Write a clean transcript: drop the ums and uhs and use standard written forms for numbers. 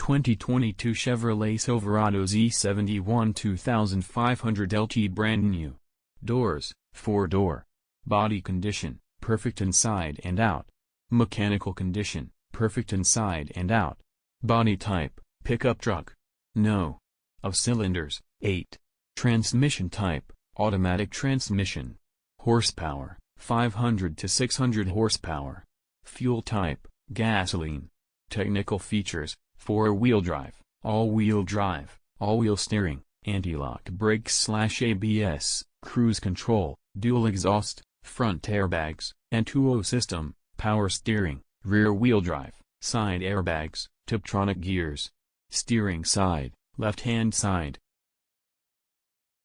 2022 Chevrolet Silverado Z71 2500 LT brand new. Doors, 4-door. Body condition, perfect inside and out. Mechanical condition, perfect inside and out. Body type, pickup truck. No. Of cylinders, 8. Transmission type, automatic transmission. Horsepower, 500 to 600 horsepower. Fuel type, gasoline. Technical features, 4-wheel drive, all-wheel steering, anti-lock brakes/ABS, cruise control, dual exhaust, front airbags, N2O system, power steering, rear-wheel drive, side airbags, Tiptronic gears. Steering side, left-hand side,